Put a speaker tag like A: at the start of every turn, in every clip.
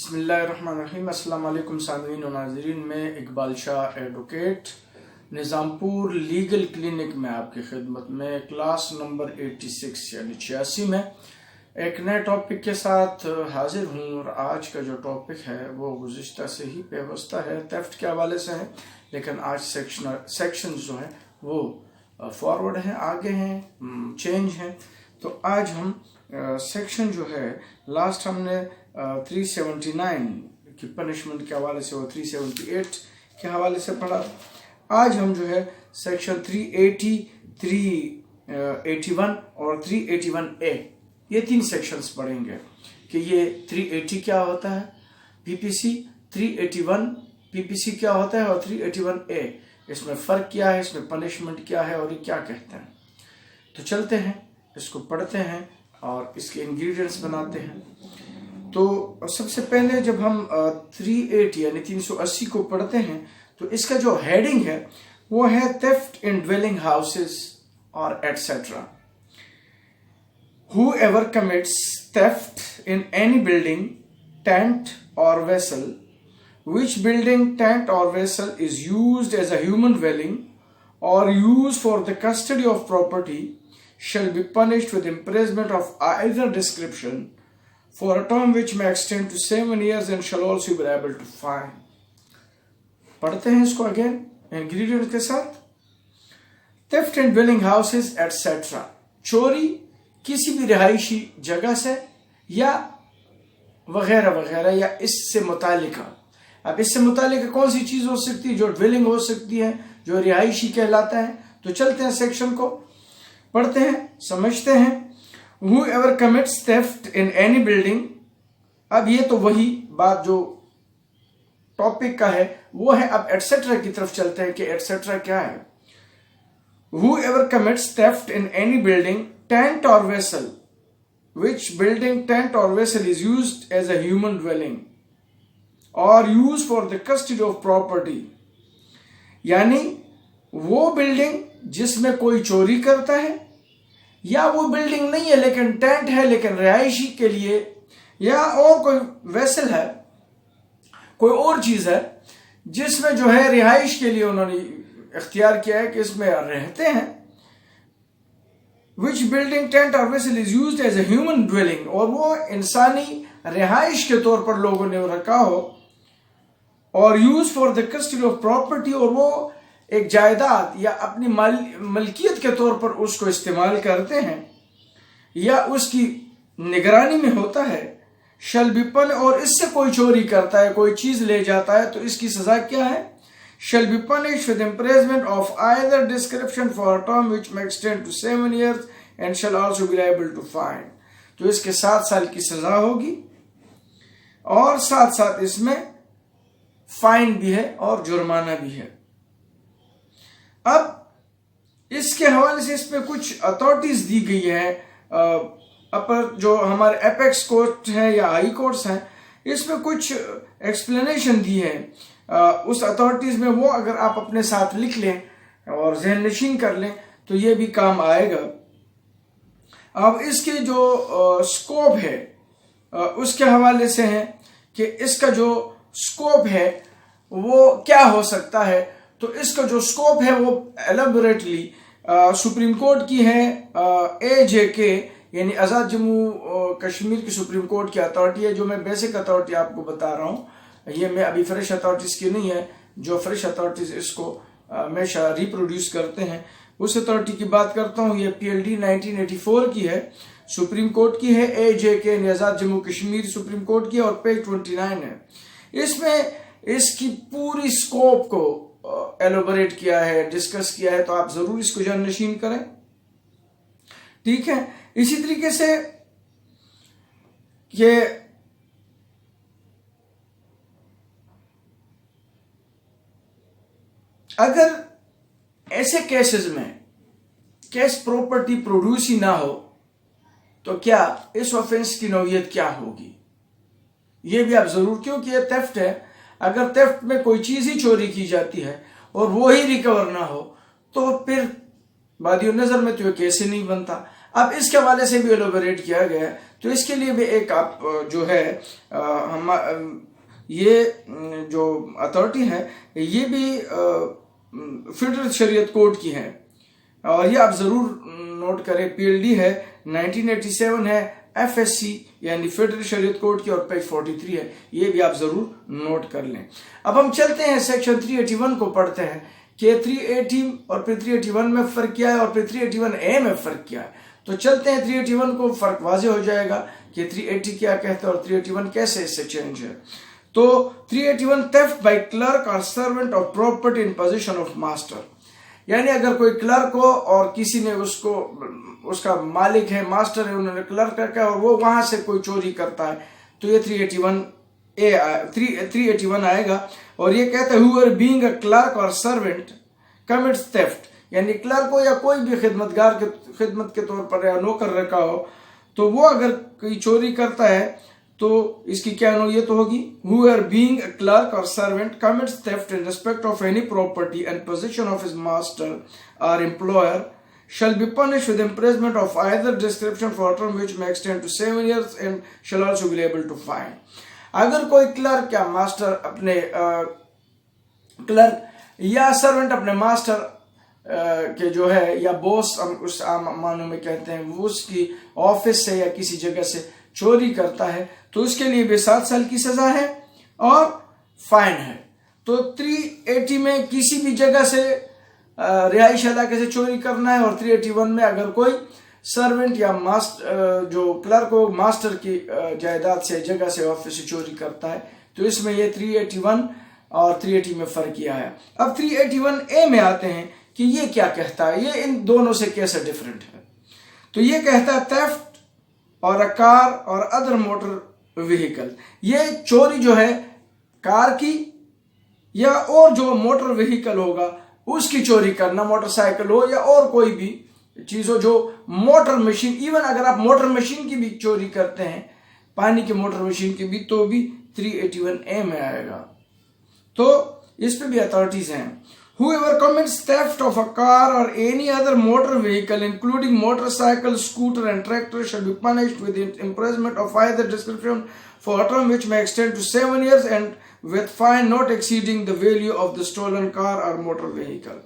A: بسم اللہ الرحمن الرحیم۔ السلام علیکم سامعین و ناظرین، میں اقبال شاہ ایڈوکیٹ نظام پور لیگل کلینک میں آپ کی خدمت میں کلاس نمبر 86 یعنی 86 میں ایک نئے ٹاپک کے ساتھ حاضر ہوں، اور آج کا جو ٹاپک ہے وہ گزشتہ سے ہی پیوستہ ہے، تیفٹ کے حوالے سے ہے، لیکن آج سیکشن جو ہے وہ فارورڈ ہیں، آگے ہیں، چینج ہیں۔ تو آج ہم سیکشن جو ہے لاسٹ ہم نے 379 کی پنشمنٹ کے حوالے سے اور 378 کے حوالے سے پڑھا۔ آج ہم جو ہے سیکشن 380، 381 اور 381A یہ تین سیکشنز پڑھیں گے کہ یہ 380 کیا ہوتا ہے پی پی سی، 381 پی پی سی کیا ہوتا ہے، اور 381A اس میں فرق کیا ہے، اس میں پنشمنٹ کیا ہے اور یہ کیا کہتے ہیں۔ تو چلتے ہیں، اس کو پڑھتے ہیں اور اس کے انگریڈینٹس بناتے ہیں۔ تو سب سے پہلے جب ہم 380 یعنی 380 کو پڑھتے ہیں تو اس کا جو ہیڈنگ ہے وہ ہے theft in dwelling houses or etc. Whoever commits theft in any building, tent or vessel, which building, tent or vessel is used as a human dwelling or used for the custody of property shall be punished with imprisonment of either description for a term which may extend to 7 years and shall also be liable to fine. پڑھتے ہیں اس کو again ingredient کے ساتھ۔ theft in dwelling houses etc. چوری کسی بھی رہائشی جگہ سے یا وغیرہ وغیرہ یا اس سے متعلقہ۔ اب اس سے متعلقہ کون سی چیز ہو سکتی ہے؟ جو ڈویلنگ ہو سکتی ہے، جو رہائشی کہلاتا ہے۔ تو چلتے ہیں سیکشن کو پڑھتے ہیں، سمجھتے ہیں۔ Whoever commits theft in any building، اب یہ تو وہی بات جو ٹاپک کا ہے وہ ہے، اب ایٹسیٹرا کی طرف چلتے ہیں کہ ایٹسیٹرا کیا ہے۔ Whoever commits theft in any building, tent or vessel, which building, tent or vessel is used as a human dwelling or used for the custody of property، یعنی وہ بلڈنگ جس میں کوئی چوری کرتا ہے، یا وہ بلڈنگ نہیں ہے لیکن ٹینٹ ہے لیکن رہائشی کے لیے، یا اور کوئی ویسل ہے، کوئی اور چیز ہے جس میں جو ہے رہائش کے لیے انہوں نے اختیار کیا ہے کہ اس میں رہتے ہیں۔ which building, tent or vessel is used as a human dwelling، اور وہ انسانی رہائش کے طور پر لوگوں نے رکھا ہو، اور used for the custody of property، اور وہ ایک جائیداد یا اپنی ملکیت کے طور پر اس کو استعمال کرتے ہیں یا اس کی نگرانی میں ہوتا ہے۔ shall be punished، اور اس سے کوئی چوری کرتا ہے، کوئی چیز لے جاتا ہے تو اس کی سزا کیا ہے؟ shall be punished with imprisonment of either description for a term which may extend to 7 years and shall also be liable to fine۔ تو اس کے 7 سال کی سزا ہوگی اور ساتھ ساتھ اس میں فائن بھی ہے اور جرمانہ بھی ہے۔ اب اس کے حوالے سے اس میں کچھ اتھارٹیز دی گئی ہے، اپر جو ہمارے ایپیکس کورٹ ہیں یا ہائی کورٹس ہیں، اس میں کچھ ایکسپلینیشن دی ہے اس اتھارٹیز میں، وہ اگر آپ اپنے ساتھ لکھ لیں اور ذہن نشین کر لیں تو یہ بھی کام آئے گا۔ اب اس کی جو سکوپ ہے اس کے حوالے سے ہے کہ اس کا جو سکوپ ہے وہ کیا ہو سکتا ہے۔ تو اس کا جو سکوپ ہے وہ ایلیبوریٹلی سپریم کورٹ کی ہے، AJK یعنی آزاد جموں کشمیر کی سپریم کورٹ کی اتھارٹی ہے، جو میں بیسک اتھارٹی آپ کو بتا رہا ہوں، یہ میں ابھی فریش اتھارٹیز کی نہیں ہے، جو فریش اتھارٹیز اس کو ہمیشہ ریپروڈیوس کرتے ہیں اس اتھارٹی کی بات کرتا ہوں۔ یہ PLD 1984 کی ہے، سپریم کورٹ کی ہے، AJK یعنی آزاد جموں کشمیر سپریم کورٹ کی، اور پیج 29 ہے۔ اس میں اس کی پوری سکوپ کو ایلوبریٹ کیا ہے، ڈسکس کیا ہے، تو آپ ضرور اس کو جان نشین کریں، ٹھیک ہے۔ اسی طریقے سے یہ اگر ایسے کیسز میں کیس پراپرٹی پروڈیوس ہی نہ ہو تو کیا اس آفینس کی نوعیت کیا ہوگی، یہ بھی آپ ضرور، کیونکہ یہ تیفٹ ہے۔ اگر تیفٹ میں کوئی چیز ہی چوری کی جاتی ہے اور وہی ریکور نہ ہو تو پھر بادی نظر میں تو یہ کیس ہی نہیں بنتا۔ اب اس کے حوالے سے بھی ایلوبریٹ کیا گیا ہے، تو اس کے لیے بھی ایک آپ جو ہے یہ جو اتھارٹی ہے یہ بھی فیڈرل شریعت کوڈ کی ہے، اور یہ آپ ضرور نوٹ کریں، PLD ہے 1987 ہے، FSC یعنی فیڈرل شریعت کوڈ کی، اور پیج 43 ہے، یہ بھی آپ ضرور نوٹ کر لیں۔ اب ہم چلتے ہیں سیکشن 381 کو پڑھتے ہیں کہ 380 اور پھر 381 میں فرق کیا ہے اور پھر 381A میں فرق کیا ہے۔ تو چلتے ہیں 381 کو، فرق واضح ہو جائے گا کہ 380 کیا کہتا ہے اور 381 کیسے اس سے چینج ہے۔ تو 381 theft by clerk or servant of property in possession of master، یعنی اگر کوئی کلرک ہو اور کسی نے اس کا مالک ہے، ماسٹر ہے، انہوں نے کلرک رکھا ہے اور وہ وہاں سے کوئی چوری کرتا ہے، تو یہ 381 آئے گا، اور یہ کہتا ہے whoever being a clerk or servant commits theft، یعنی کلرک ہو یا کوئی بھی خدمت کے طور پر یا نوکر رکھا ہو، تو وہ اگر کوئی چوری کرتا ہے تو اس کی کیا نوعیت ہوگی؟ whoever being a clerk or servant commits theft in respect of any property and possession of his master or employer shall be punished with imprisonment of either description for a term which may extend to 7 years and shall also be liable to fine۔ اگر کوئی clerk یا master اپنے clerk یا servant اپنے master کہ جو ہے یا بوس ہم اس عام معنوں میں کہتے ہیں، وہ اس کی آفس سے یا کسی جگہ سے چوری کرتا ہے تو اس کے لیے بھی 7 سال کی سزا ہے اور فائن ہے۔ تو 380 میں کسی بھی جگہ سے رہائش علاقے سے چوری کرنا ہے، اور 381 میں اگر کوئی سرونٹ یا جو کلرک ہو ماسٹر کی جائیداد سے، جگہ سے، آفس سے چوری کرتا ہے، تو اس میں یہ 381 اور 380 میں فرق کیا ہے۔ اب 381A میں آتے ہیں کہ یہ کیا کہتا ہے، یہ ان دونوں سے کیسے ڈیفرنٹ ہے۔ تو یہ کہتا ہے theft اور کار اور ادر موٹر وہیکل، یہ چوری جو ہے کار کی یا اور جو موٹر وہیکل ہوگا اس کی چوری کرنا، موٹر سائیکل ہو یا اور کوئی بھی چیز ہو جو موٹر مشین، ایون اگر آپ موٹر مشین کی بھی چوری کرتے ہیں، پانی کی موٹر مشین کی بھی، تو بھی 381A میں آئے گا۔ تو اس پہ بھی اتھارٹیز ہیں۔ Whoever commits theft of a car or any other motor vehicle, including motorcycle, scooter, and tractor, shall be punished with imprisonment of either description for a term which may extend to 7 years and with fine not exceeding the value of the stolen car or motor vehicle۔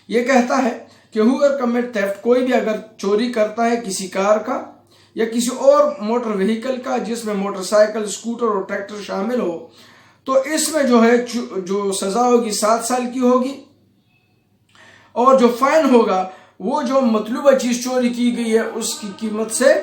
A: یہ کہتا ہے کہ whoever commits theft، کوئی بھی اگر چوری کرتا ہے کسی کار کا یا کسی اور موٹر وہیکل کا جس میں موٹر سائیکل، اسکوٹر اور ٹریکٹر شامل ہو، تو اس میں جو ہے جو سزا ہوگی 7 سال کی ہوگی، اور جو فائن ہوگا وہ جو مطلوبہ چیز چوری کی گئی ہے اس کی قیمت سے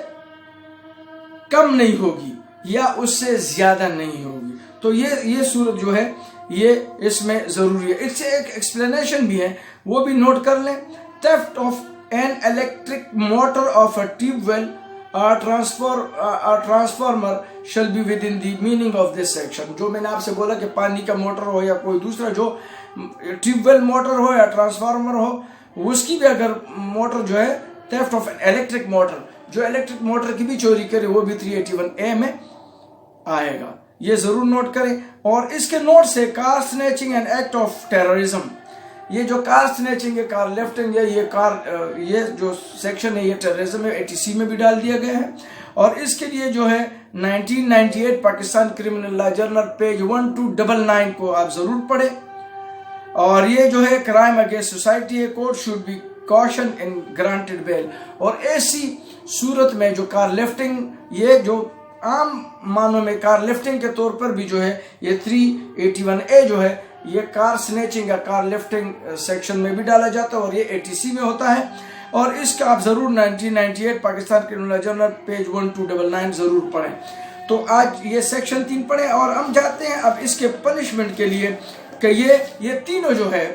A: کم نہیں ہوگی یا اس سے زیادہ نہیں ہوگی۔ تو یہ صورت جو ہے یہ اس میں ضروری ہے۔ اس سے ایک ایکسپلینیشن بھی ہے، وہ بھی نوٹ کر لیں۔ theft of an electric motor of a tube well or transformer shall be within the meaning of this section۔ جو میں نے آپ سے بولا کہ پانی کا موٹر ہو یا کوئی دوسرا جو ٹیوب ویل موٹر ہو یا ٹرانسفارمر ہو، اس کی بھی اگر موٹر جو ہے theft of an electric motor، جو الیکٹرک موٹر کی بھی چوری کرے وہ بھی 381A میں آئے گا، یہ ضرور نوٹ کریں۔ اور اس کے نوٹ سے car snatching and act of terrorism, یہ جو کار سنیچنگ ہے، کار لیفٹنگ ہے، یہ جو سیکشن ہے یہ ٹیررزم ہے، 80C میں بھی ڈال دیا گیا ہے۔ اور اس کے لیے جو ہے 1998 Pakistan criminal law journal page 1299 کو آپ ضرور پڑھیں۔ اور یہ جو ہے کرائم اگینسٹ سوسائٹی ہے، court should be caution in granted bail. اور ایسی صورت میں جو کار لفٹنگ، یہ جو عام معنوں میں کار لفٹنگ کے طور پر بھی جو ہے یہ 381A جو ہے یہ کار سنیچنگ یا کار لفٹنگ سیکشن میں بھی ڈالا جاتا ہے، اور یہ 80C میں ہوتا ہے۔ اور اس کا آپ ضرور 1998 پاکستان کرمنل جرنل پیج 1299 ضرور پڑھیں۔ تو آج یہ سیکشن 3 پڑھیں، اور ہم جاتے ہیں اب اس کے پنشمنٹ کے لیے کہ یہ تینوں جو ہے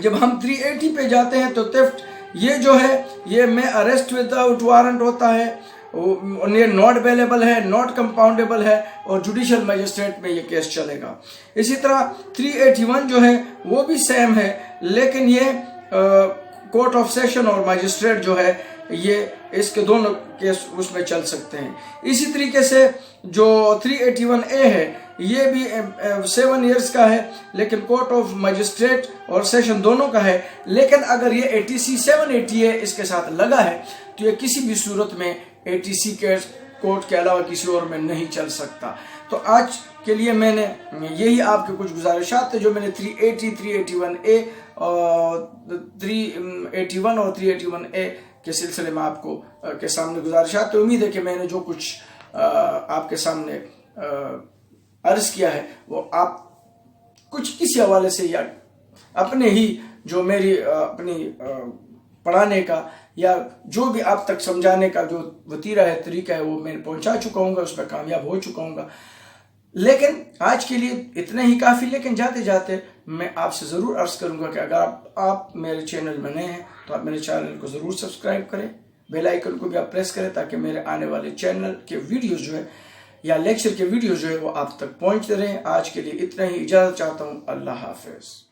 A: جب ہم 380 پہ جاتے ہیں تو theft یہ جو ہے یہ میں اریسٹ وداؤٹ وارنٹ ہوتا ہے، یہ ناٹ اویلیبل ہے، ناٹ کمپاؤنڈیبل ہے، اور جوڈیشل میجسٹریٹ میں یہ کیس چلے گا۔ اسی طرح 381 جو ہے وہ بھی سیم ہے، لیکن یہ کورٹ آف سیشن اور میجسٹریٹ جو ہے یہ اس کے دونوں کیس اس میں چل سکتے ہیں. اسی طریقے سے جو 381A ہے یہ بھی 7 ایئرز کا ہے لیکن کورٹ آف مجسٹریٹ اور سیشن دونوں کا ہے. لیکن اگر یہ ATC 780A اس کے ساتھ لگا ہے تو یہ کسی بھی صورت میں ATC کے کورٹ کے علاوہ کسی اور میں نہیں چل سکتا. تو آج کے لیے میں نے یہی آپ کے کچھ گزارشات تھے جو میں نے 380 381A اور 381 اور 381A کے سلسلے میں آپ کو کے سامنے گزارشات تھے. امید ہے کہ میں نے جو کچھ آپ کے سامنے عرض کیا ہے وہ آپ کچھ کسی حوالے سے یا اپنے ہی جو میری اپنی پڑھانے کا یا جو بھی آپ تک سمجھانے کا جو وتیرہ ہے طریقہ ہے وہ میں پہنچا چکا ہوں گا, اس میں کامیاب ہو چکا ہوں گا. لیکن آج کے لیے اتنا ہی کافی. لیکن جاتے جاتے میں آپ سے ضرور عرض کروں گا کہ اگر آپ میرے چینل میں نئے ہیں تو آپ میرے چینل کو ضرور سبسکرائب کریں, بیل آئیکن کو بھی آپ پریس کریں تاکہ میرے آنے والے چینل کے ویڈیوز جو ہے یا لیکچر کے ویڈیوز جو ہے وہ آپ تک پہنچتے رہیں. آج کے لیے اتنا ہی, اجازت چاہتا ہوں. اللہ حافظ.